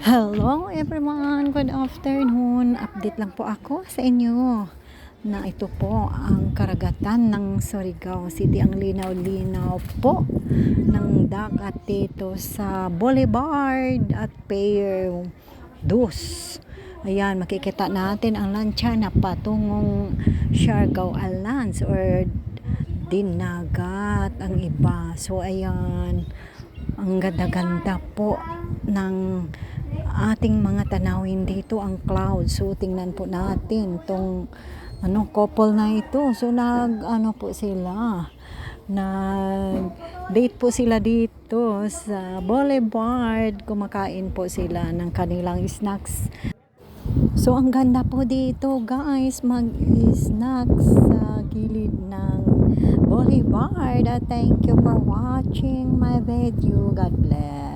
Hello everyone, good afternoon. Update lang po ako sa inyo na ito po ang karagatan ng Surigao City. Ang linaw-linaw po ng dagat dito sa Boulevard at Pier 2. Ayan, makikita natin ang lancha na patungong Siargao Islands or Dinagat ang iba. So ayan, ang ganda-ganda po ng ating mga tanawin dito, ang cloud. So tingnan po natin tong couple na ito. So po sila, nag date po sila dito sa Boulevard, kumakain po sila ng kanilang snacks. So ang ganda po dito guys, mag-snacks sa gilid ng Boulevard. Thank you for watching my video. God bless.